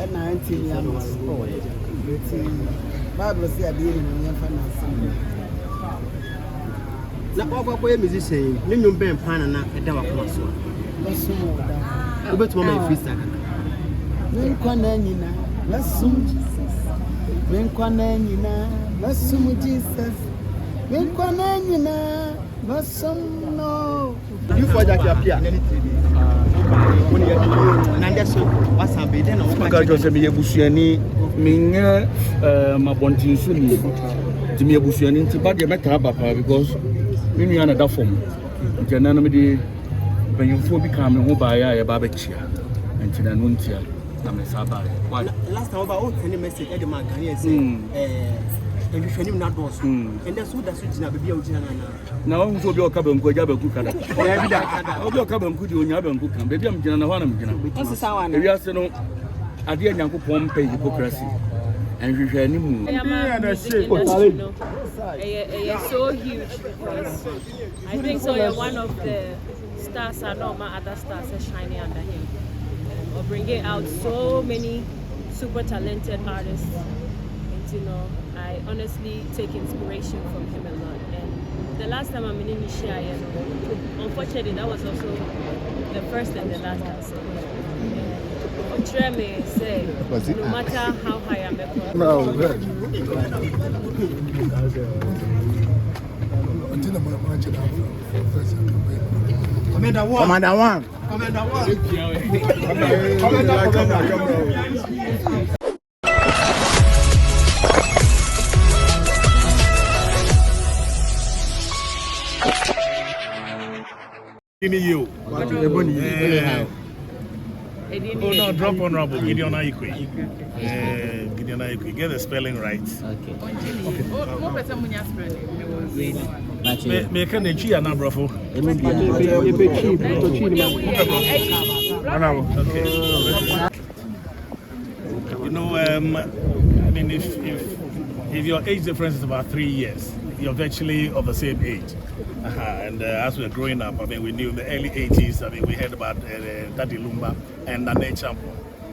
and 19 years old. Bible says, I didn't know. Na kwa musician ni nyumba mpana na eda wakoma so Basum da obetuma ma ifisa menkwana nyina basum menkwana nyina basum Jesus menkwana nyina basum no you for Jackie apia when you na ndeso wasambe den na waka jose me yebusuani minye mabontinsu ni ti me yebusuani nti ba de meta papa because me nua na da form nti na na me de banyimfo bi ka me ho ba ya ba chia nti na no ntia na me saba last time about any message e de man kan here say and you shouldn't not do so and that's what that's na baby ojina na na won so bi o ka banku aja banku kada ya bi da o bi o ka banku di onya banku kan baby am jina na ho na me jina o se sawa na ewi ase no ade nyankopon pay hypocrisy and hwehwe ani mu so huge because I think so you're one of the stars are not my other stars are shining under him or bringing out so many super talented artists and you know I honestly take inspiration from him a lot and the last time I'm in Shay unfortunately that was also the first and the last time so Treme say no matter how high I'm up. No, good. Commander one. Oh no, drop honorable Gideon Aikwe. Gideon Aikwe. Get the spelling right. Okay. What person munya spelling? Me can the chi na brofo. Okay. You know, I mean, if your age difference is about 3 years, you're virtually of the same age. And as we were growing up, I mean, we knew in the early 80s, I mean, we heard about Daddy Lumba and Nane Champo.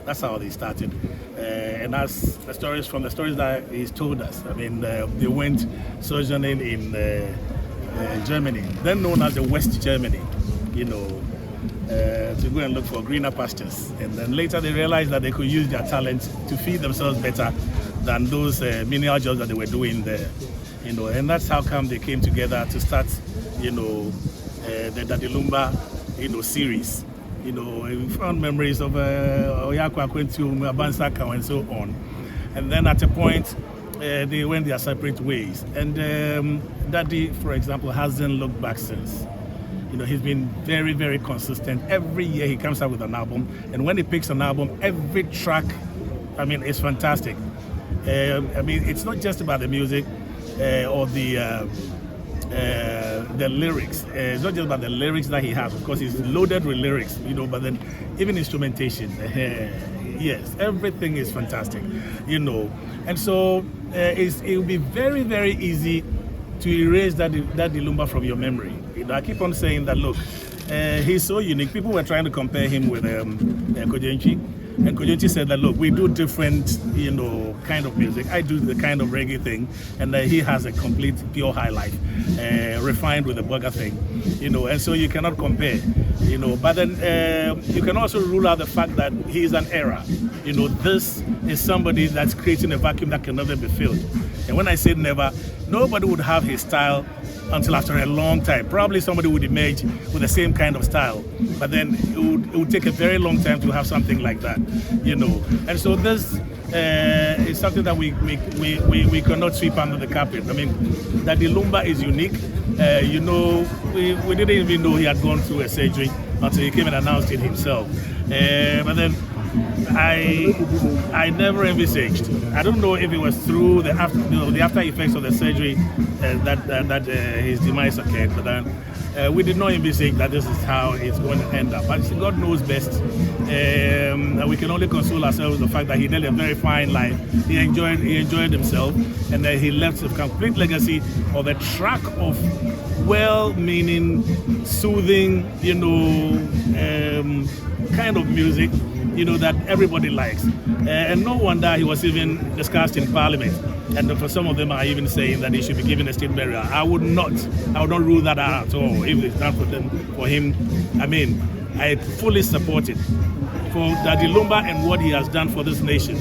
That's how they started. And as the stories that he's told us, I mean, they went sojourning in Germany, then known as the West Germany, you know, to go and look for greener pastures. And then later they realized that they could use their talent to feed themselves better than those menial jobs that they were doing there. You know, and that's how come they came together to start, you know, the Daddy Lumba, you know, series. You know, we found memories of Oyakwa Kwentu, Abansaka, and so on. And then at a point, they went their separate ways. And Daddy, for example, hasn't looked back since. You know, he's been very, very consistent. Every year he comes out with an album. And when he picks an album, every track, I mean, it's fantastic. I mean, it's not just about the music. Or the lyrics. It's not just about the lyrics that he has. Of course, he's loaded with lyrics, you know, but then even instrumentation. Yes, everything is fantastic, you know. And so it will be very, very easy to erase that Lumba from your memory. You know, I keep on saying that, look, he's so unique. People were trying to compare him with Kojenchi. And Kojenchi said that, look, we do different, you know, kind of music. I do the kind of reggae thing, and he has a complete pure high life, refined with the burger thing, you know, and so you cannot compare, you know. But then you can also rule out the fact that he is an era. You know, this is somebody that's creating a vacuum that can never be filled. And when I say never, nobody would have his style until after a long time. Probably somebody would emerge with the same kind of style, but then it would take a very long time to have something like that, you know. And so this is something that we cannot sweep under the carpet. I mean, Daddy Lumba is unique. You know, we didn't even know he had gone through a surgery until he came and announced it himself. But then I never envisaged. I don't know if it was through the after effects of the surgery that his demise occurred, but then we did not envisage that this is how it's going to end up. But God knows best. And we can only console ourselves with the fact that he led a very fine life. He enjoyed himself, and he left a complete legacy of a track of well-meaning, soothing, you know, kind of music that everybody likes. And no wonder he was even discussed in Parliament. And for some of them are even saying that he should be given a state burial. I would not rule that out at all. If it's not for him, I mean, I fully support it. For Daddy Lumba and what he has done for this nation,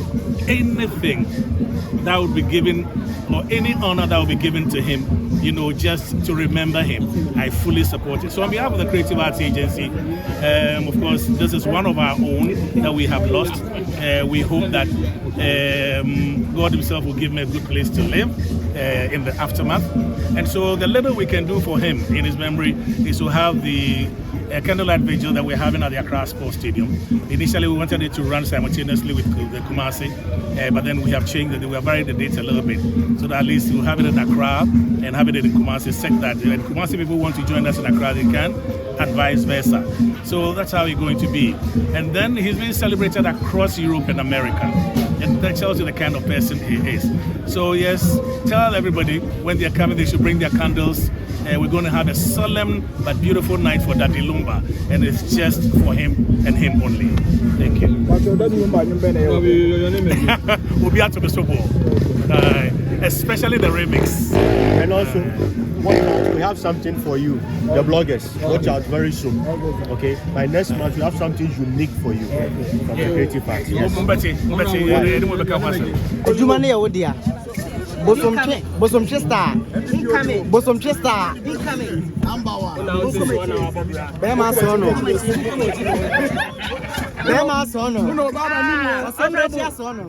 anything that would be given, or any honor that would be given to him, just to remember him, I fully support it. So on behalf of the Creative Arts Agency, of course, this is one of our own that we have lost. We hope that God himself will give him a good place to live in the aftermath. And so the little we can do for him in his memory is to have the candlelight vigil that we're having at the Accra Sports Stadium. Initially, we wanted it to run simultaneously with the Kumasi, but then we have changed it. We have varied the dates a little bit, so that at least we'll have it in Accra and have it in Kumasi. Set that when Kumasi people want to join us in Accra, they can, and vice versa. So that's how it's going to be. And then he's being celebrated across Europe and America. And that tells you the kind of person he is. So yes, tell everybody when they're coming, they should bring their candles. We're going to have a solemn but beautiful night for Daddy Lumba, and it's just for him and him only. Thank you. We'll be out to the football, especially the remix. And also, we have something for you, the bloggers. Watch out very soon. Okay, by next month we have something unique for you from the Creative Arts. Yes. Bosom Chester. Bosom Chester. Number one. Bema Sono. Bema Sono. Sono.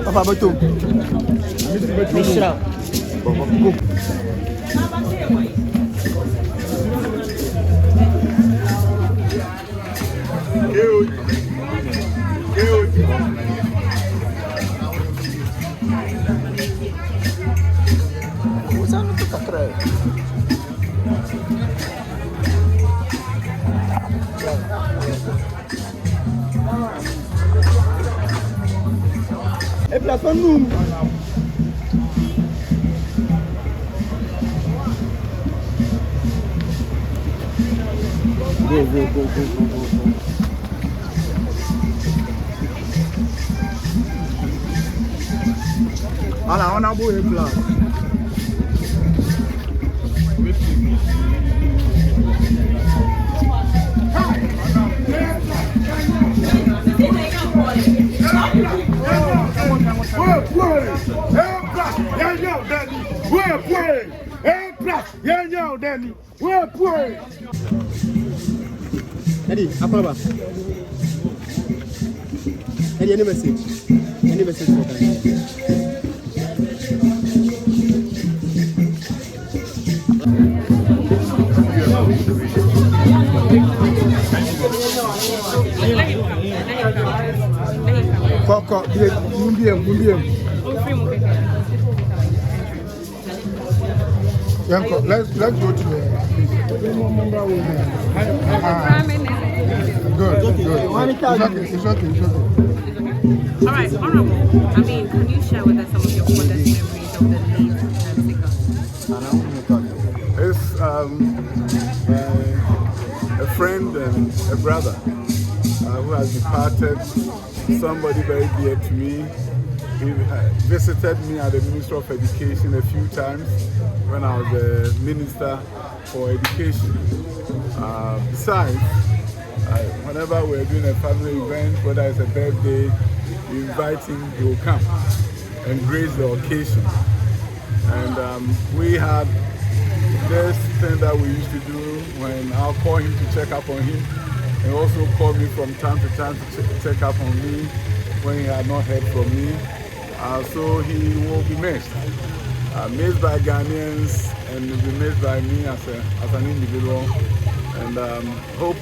Papa, betul. Misra. Sana tu tak keren. Go. Ala, on a beau et plat. Eddie, apa? Eddie, any message? Any message for them? Kok, mundiam. Let's go to the good. It's okay. All right, honorable. I mean, can you share with us some of your fondest memories of the late singer? It's a friend and a brother who has departed, somebody very dear to me. He visited me at the Ministry of Education a few times when I was a minister for education. Besides, whenever we're doing a family event, whether it's a birthday, you invite him, he will come and grace the occasion. And we had this thing that we used to do when I'll call him to check up on him, and also call me from time to time to check up on me when he had not heard from me. So he will be missed. Missed by Ghanaians and will be missed by me as an individual. And hope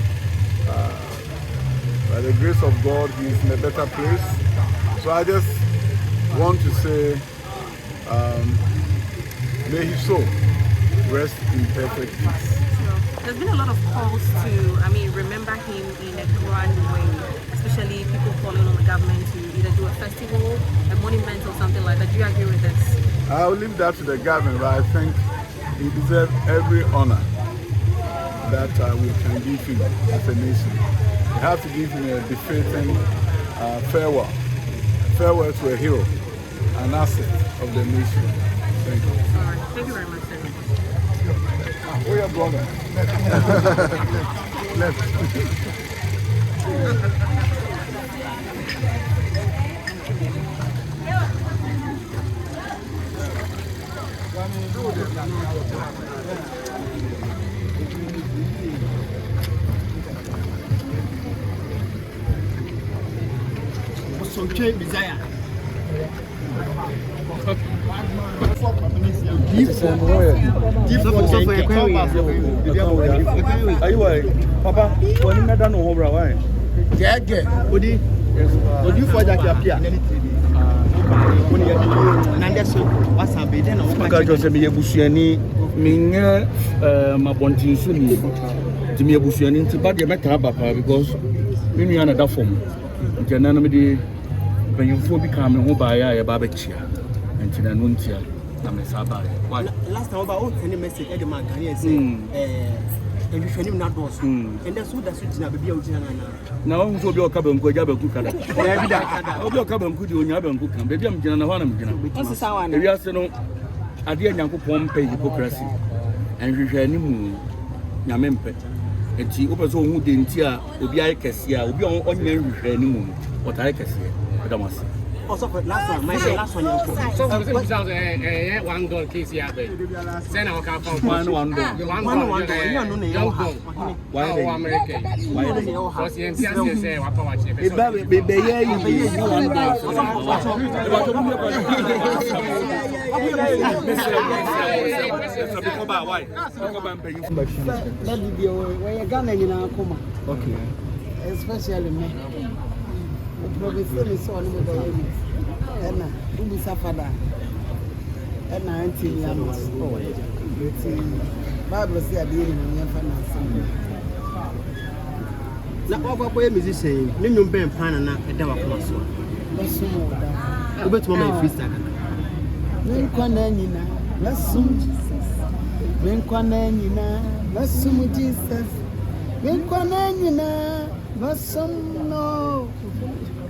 by the grace of God he's in a better place. So I just want to say, may his soul rest in perfect peace. There's been a lot of calls to, remember him in a grand way, especially people calling on the government to either do a festival, a monument or something like that. Do you agree with this? I'll leave that to the government, but I think he deserves every honor that we can give him as a nation. We have to give him a befitting farewell to a hero, an asset of the nation. Thank you. All right. Thank you very much, sir. Oh, yeah, brother. Left. Are you right? Papa, when you met on over, why? Yeah. Would you for that appear? Because you said me a bushani, Minga, my bontin soon. To me a bushani, but you met Papa because we are another form. Janamidi, when you become a mobile barbecue and Tinanuntia. Last time about any message at the man can say, and you should not do so. And that's what that's what baby out now. So your cabin go jab and cook. Your cabin could you never cook. Baby, I'm Jana. We are saying, I dear young Pompey hypocrisy, and you shall any moon. Yamempe. And she opens all who didn't hear, will be I can see, will be on your any moon. What I can see, but I must. Also, last one, my last one. So, $1 case here, send our car from one $1. Why American? Why because the NCS say, what power chip? Okay. Especially me. The professor is on the way. And who is a father? And 19 years. Bible said, I didn't know Now, what way is he saying? Nino Ben Panana, a dog of us. But my sister. Winquanina, Massum Jesus. Winquanina, Massum Jesus. Winquanina, Massum no.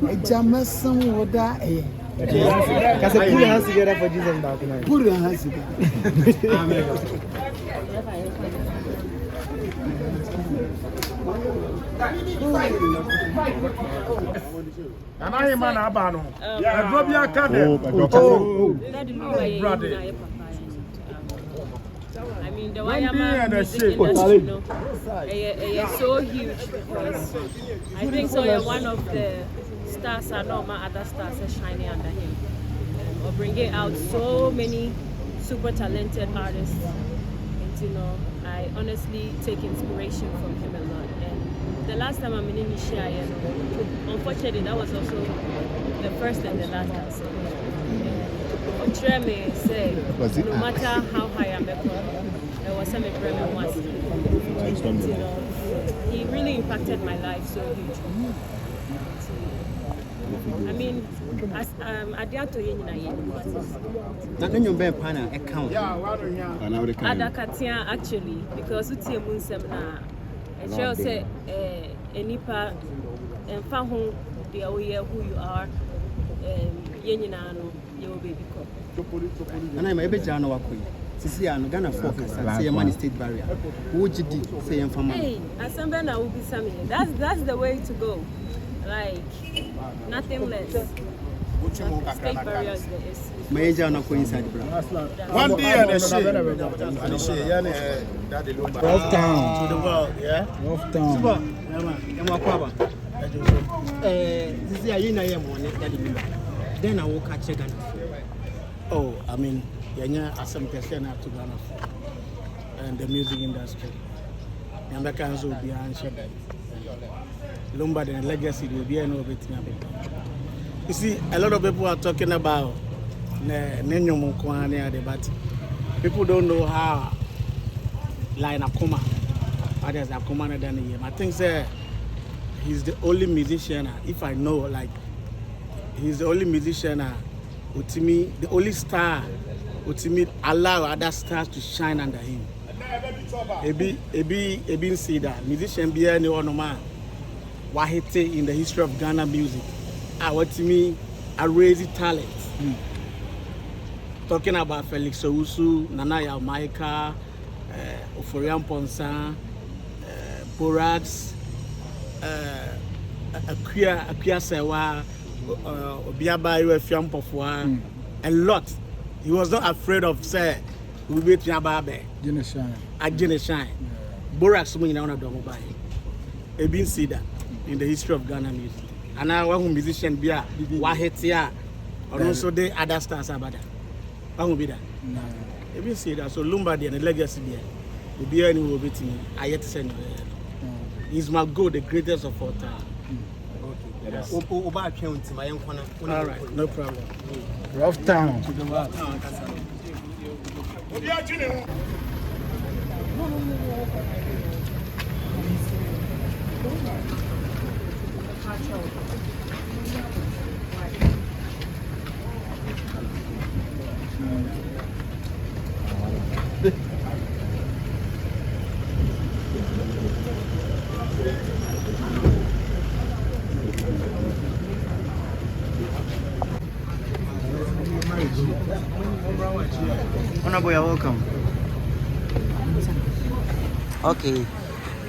A Jamasum would die. Because a poor has to get up for Jesus back. Poor has to get And I am an Abano. I drop your car. I mean, the Wayama music industry, is so huge because I think so. One of the stars are not my other stars are shining under him, or bringing out so many super talented artists. And I honestly take inspiration from him a lot. And the last time I'm in Shay, unfortunately, that was also the first and the last time. Kyeremanteng say, no matter how high I'm up, there was some improvement once. He really impacted my life so huge. I mean, as I did to you, Nothing you bear panel account. Adakatia actually, because it's a moon seminar. And she'll say, Enipa and Fahon, the aware who you are, Yenino, your baby. And I'm a bit Jano Queen. Sician, Ghana focus, say a money state barrier. Would you do, say, and for me? Asambena will be something. That's the way to go. Like, nothing less. State barrier is the Major no inside the bra. One day and a Shay, that the Lumba. Rough town. To the world, yeah? Rough town. Super. This is a year morning that you then I will catch again. Oh, I mean, Asamoah to Ghana and the music industry. The Americans will be answered. Lumba, the legacy will be an overthink. You see, a lot of people are talking about but people don't know how line Akuma. Others Akuma than him. I think he's the only musician, if I know, like he's the only musician Utimi, the only star Utimi allow other stars to shine under him. Ebi see that musician be any one man wahete in the history of Ghana music. Utimi a raising talent. Talking about Felix Owusu, Nana Yamaika, Oforian Ponsa, Borax, Akua Sewa, Obiaba Fiam Pofwa, a lot. He was not afraid of say we beat Yababe. Shine. Borax Muna Domobai. Ebin see that in the history of Ghana music. And now one musician be a Wahetia, or also the other stars about that. What will be that? Ebin see that. So Lumba and the legacy there. The beer will be to me. I yet send he's my God, the greatest of all time. All right, no problem. Rough town. Honorable, you're welcome. Okay.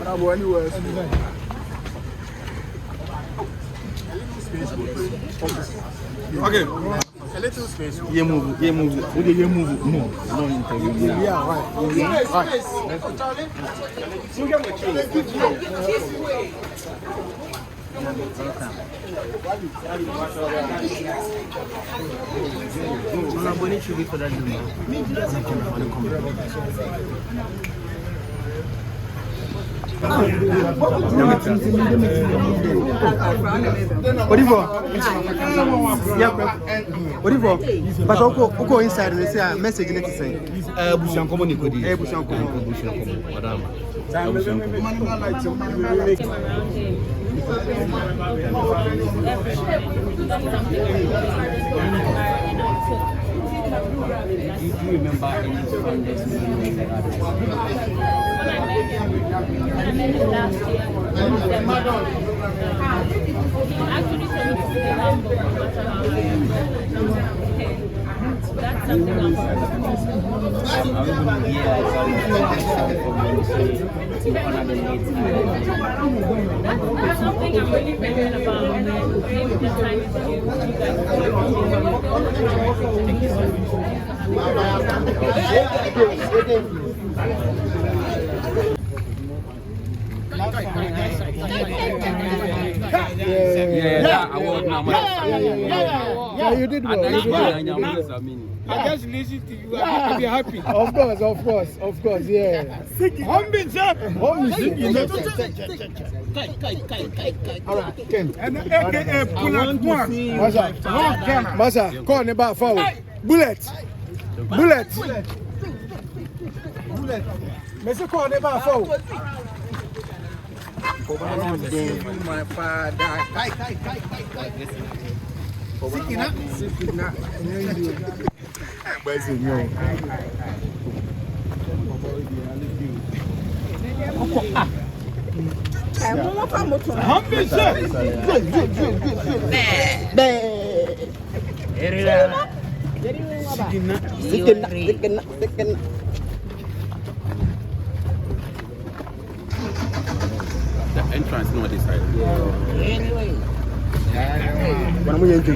Honorable, anywhere. Okay. A little space. You move. Okay, you move. No interview. Yeah, right. Honorable, should be for that. What if but Oko inside they say a message in it to say Bushan common equity. Bushan Madam. Do you remember any song that's when I met him last year, he actually told me to stay humble no matter how I am. That's something I'm That's something I'm really thinking about. Maybe the time is due. You Yeah, you did well. I just listen to you. I'll be happy. Of course, yeah. All right, Ken. And AKA Pull-Up One. Masa, call me back forward. Bullet. Mr. Call me back forward. My father. The entrance, no, this side. Anyway. When I'm going to